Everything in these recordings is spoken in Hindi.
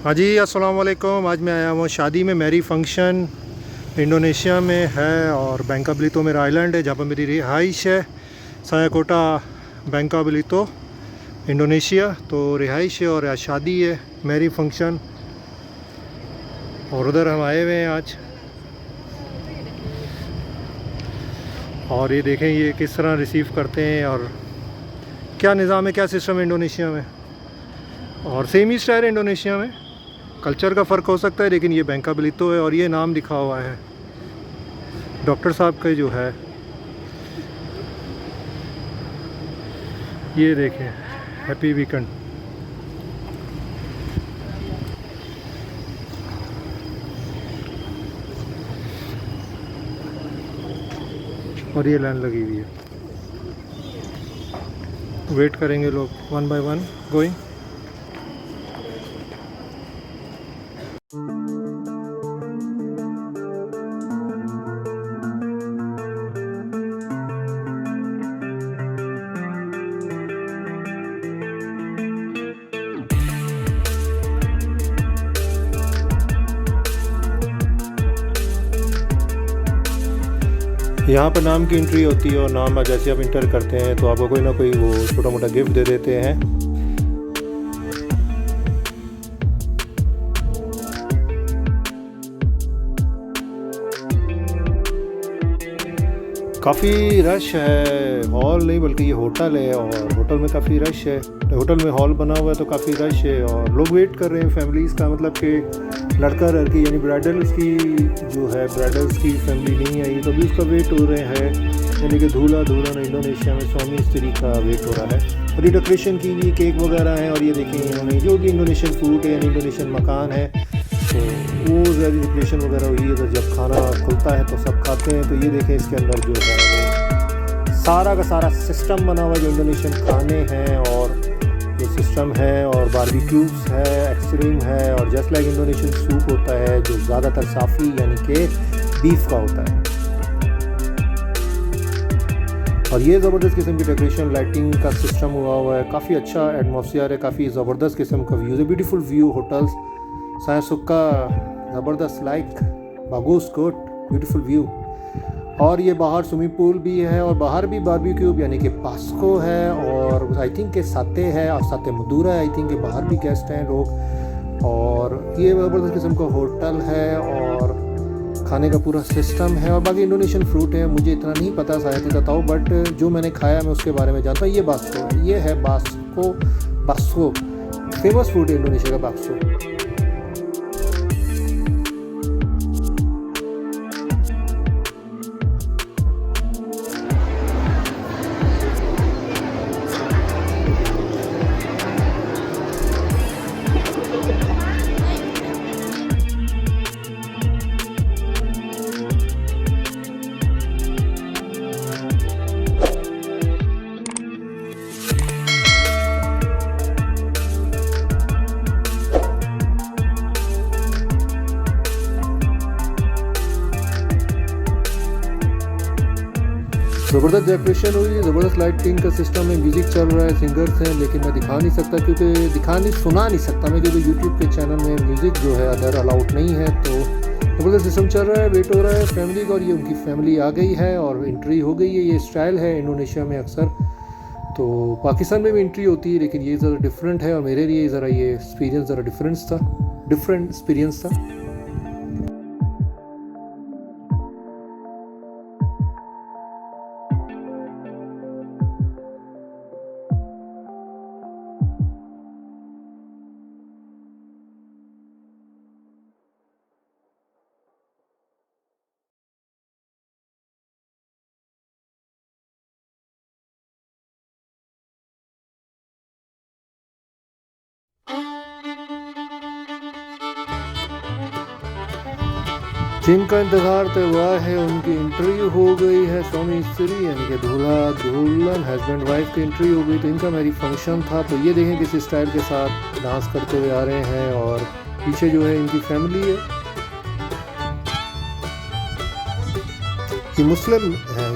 हाँ जी, अस्सलाम वालेकुम। आज मैं आया हूँ शादी में। मैरी फंक्शन इंडोनेशिया में है और बैंका बलीतो मेरा आइलैंड है जहाँ पर मेरी रिहाइश है। सायाकोटा बैंका बलीतो इंडोनेशिया तो रिहाइश है और आज शादी है, मैरी फंक्शन। और उधर हम आए हुए हैं आज। और ये देखें ये किस तरह रिसीव करते हैं और क्या निज़ाम है, क्या सिस्टम है इंडोनेशिया में। और सेम ही स्टाइल है इंडोनेशिया में, कल्चर का फ़र्क हो सकता है, लेकिन ये बैंका बलीतो है और ये नाम लिखा हुआ है डॉक्टर साहब का जो है। ये देखें, हैप्पी वीकेंड। और ये लाइन लगी हुई है, वेट करेंगे लोग वन बाय वन गोइंग। यहाँ पर नाम की एंट्री होती है और नाम जैसे आप इंटर करते हैं तो आपको कोई ना कोई वो छोटा मोटा गिफ्ट दे देते हैं। काफ़ी रश है, हॉल नहीं बल्कि ये होटल है और होटल में काफ़ी रश है। होटल में हॉल बना हुआ है तो काफ़ी रश है और लोग वेट कर रहे हैं फैमिलीज़ का, मतलब कि लड़का लड़की यानी ब्राइडल्स की जो है, ब्राइडल्स की फैमिली नहीं आई तो भी उसका वेट हो रहे हैं। यानी कि दूल्हा दुल्हन इंडोनेशिया में स्वामी स्त्री का वेट हो रहा है। और ये डेकोरेशन की भी केक वगैरह है। और ये देखें इन्होंने जो भी इंडोनेशियन फूड है यानी इंडोनेशियन मकान है तो वो ज़्यादा डेकोरेशन वगैरह हुई है। तो जब खाना खुलता है तो सब खाते हैं। तो ये देखें इसके अंदर जो है वो सारा का सारा सिस्टम बना हुआ है जो इंडोनेशियन खाने हैं और जो सिस्टम है, और बारबेक्यूज़ है, एक्सट्रीम है, और जस्ट लाइक इंडोनेशियन सूप होता है जो ज़्यादातर साफ़ी यानी कि बीफ का होता है। और ये ज़बरदस्त किस्म की डेकोरेशन लाइटिंग का सिस्टम हुआ है, काफ़ी अच्छा एटमॉस्फेयर है, काफ़ी ज़बरदस्त किस्म का व्यू है, ब्यूटीफुल व्यू होटल्स सायासुक्का ज़बरदस्त लाइक बागोस कोट ब्यूटीफुल व्यू। और ये बाहर स्विमिंग पूल भी है और बाहर भी बारबेक्यू यानी कि पास्को है और आई थिंक के साते है और साते मदूरा है। आई थिंक के बाहर भी गेस्ट हैं लोग। और ये ज़बरदस्त किस्म का होटल है और खाने का पूरा सिस्टम है। और बाकी इंडोनेशियन फ्रूट है, मुझे इतना नहीं पता, शायद ही बताऊँ, बट जो मैंने खाया मैं उसके बारे में जानता हूँ। ये बास्को है, ये है बास्को फेमस फूड है इंडोनेशिया का बास्को। ज़बरदस्त डेकोरेशन हुई है, ज़बरदस्त लाइटिंग का सिस्टम है, म्यूज़िक चल रहा है, सिंगर्स हैं, लेकिन मैं दिखा नहीं सकता क्योंकि सुना नहीं सकता मैं, क्योंकि यूट्यूब के चैनल में म्यूज़िक जो है अदर अलाउड नहीं है। तो ज़बरदस्त सिस्टम चल रहा है, वेट हो रहा है फैमिली का। और ये उनकी फैमिली आ गई है और एंट्री हो गई है। ये स्टाइल है इंडोनेशिया में अक्सर, तो पाकिस्तान में भी एंट्री होती है लेकिन ये ज़रा डिफरेंट है और मेरे लिए ज़रा ये एक्सपीरियंस ज़रा डिफरेंट एक्सपीरियंस था। जिनका इंतज़ार तो हुआ है उनकी एंट्री हो गई है। स्वामी स्त्री यानी कि दूल्हा दुल्हन हस्बैंड वाइफ की एंट्री हो गई। तो इनका मैरी फंक्शन था। तो ये देखें किस स्टाइल के साथ डांस करते हुए आ रहे हैं और पीछे जो है इनकी फैमिली है। ये मुस्लिम है,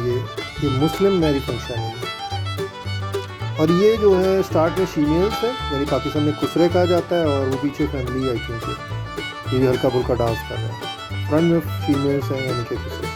ये मुस्लिम मैरी फंक्शन है। और ये जो है स्टार्ट में फीमेल्स है, यानी पाकिस्तान में खुसरे कहा जाता है, और वो पीछे फैमिली आई थिंक है, ये हल्का फुल्का डांस कर रहे हैं। फ्रंट में फीमेल्स हैं यानी कि खुसरे।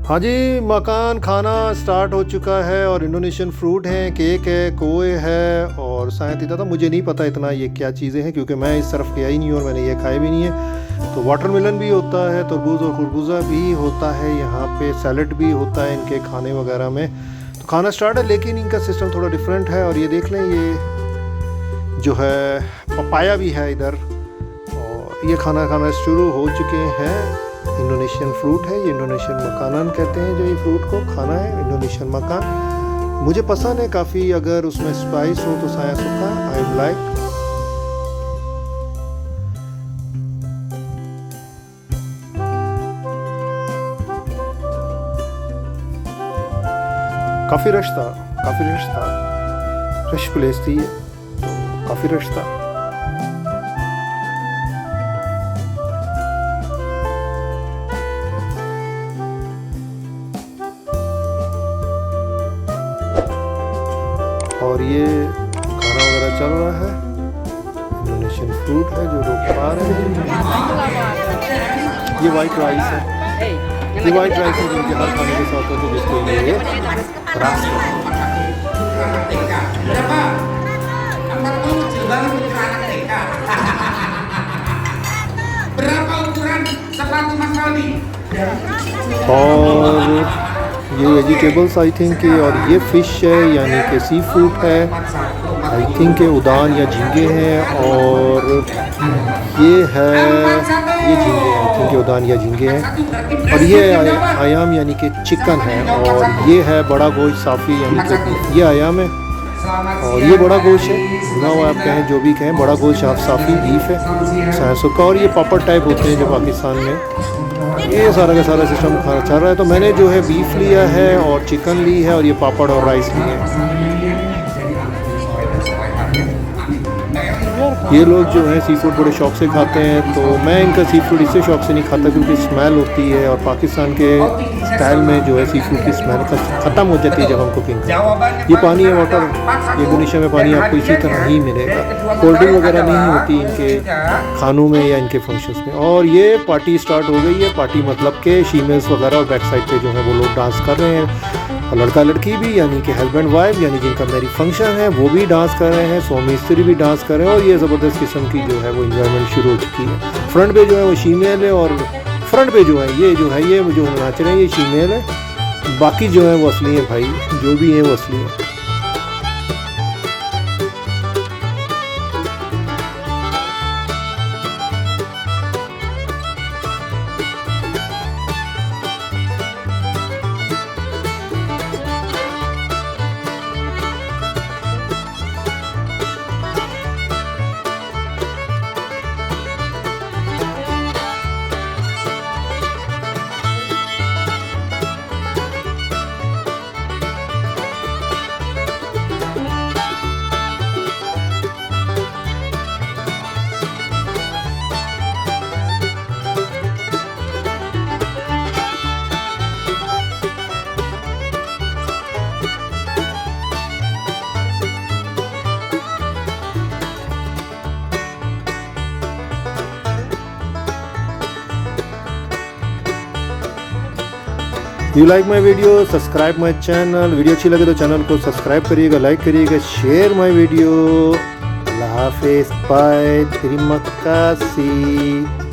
हाँ जी, मकान खाना स्टार्ट हो चुका है और इंडोनेशियन फ्रूट हैं, केक है, कोए है और शायद इतना था, मुझे नहीं पता इतना ये क्या चीज़ें हैं क्योंकि मैं इस तरफ गया ही नहीं और मैंने ये खाए भी नहीं है। तो वाटरमेलन भी होता है, तरबूज और खरबूजा भी होता है, यहाँ पे सैलड भी होता है इनके खाने वगैरह में। तो खाना स्टार्ट है लेकिन इनका सिस्टम थोड़ा डिफरेंट है। और ये देख लें, ये जो है पपाया भी है इधर, और ये खाना शुरू हो चुके हैं। इंडोनेशियन फ्रूट है ये, इंडोनेशियन मकानन कहते हैं जो ये फ्रूट को खाना है, इंडोनेशियन मकान। मुझे पसंद है काफ़ी, अगर उसमें स्पाइस हो तो साया सूखा आई लाइक। काफ़ी रश था, रश प्लेस थी, तो काफ़ी रश था। और ये खाना वगैरह चल रहा है, इंडोनेशियन फ्रूट है जो लोग खा रहे हैं। ये वाइट राइस है, ये वाइट राइस है जिनके हर खाने के साथ होते, जिसको ये रास और ये वेजिटेबल्स आई थिंक, और ये फ़िश है यानी कि सी फूड है आई थिंक, उदान या झींगे हैं। और ये है, ये झींगे हैं आई थिंक, उदान या झींगे हैं। और ये आयाम यानी कि चिकन है। और ये है बड़ा गोश्त साफ़ी यानी कि ये आयाम है, और ये बड़ा गोश्त है, भुना हुआ आप कहें जो भी कहें, बड़ा गोश्त साफ़ी बीफ है सरसों का। और ये पापड़ टाइप होते हैं जो पाकिस्तान में, ये सारा का सारा सिस्टम खाना चल रहा है। तो मैंने जो है बीफ लिया है और चिकन ली है और ये पापड़ और राइस लिए हैं। ये लोग जो है सी फूड बड़े शौक से खाते हैं, तो मैं इनका सी फूड इससे शौक से नहीं खाता क्योंकि स्मेल होती है, और पाकिस्तान के स्टाइल में जो है सी फूड की स्मेल ख़त्म हो जाती है जब हम कुकिंग। ये पानी है वाटर, ये इंडोनेशिया में पानी आपको इसी तरह ही मिलेगा, कोल्ड ड्रिंक वगैरह नहीं होती इनके खानों में या इनके फंक्शंस में। और ये पार्टी स्टार्ट हो गई है, पार्टी मतलब के फीमेल्स वगैरह और बैक साइड पे जो है वो लोग डांस कर रहे हैं, और लड़का लड़की भी यानी कि हस्बैंड वाइफ यानी जिनका मैरिज फंक्शन है वो भी डांस कर रहे हैं, स्वामी स्त्री भी डांस कर रहे हैं। और ये ज़बरदस्त किस्म की जो है वो इंजॉयमेंट शुरू हो चुकी है। फ्रंट पे जो है वो फीमेल है, और फ्रंट पे जो है ये जो नाच रहे हैं ये फीमेल है, बाकी जो है वो असली है भाई, जो भी है वो असली है। You like my video, subscribe my channel. Video अच्छी लगे तो चैनल को सब्सक्राइब करिएगा, लाइक करिएगा, शेयर माई वीडियो। अल्लाह हाफिज़, बाय, terima kasih।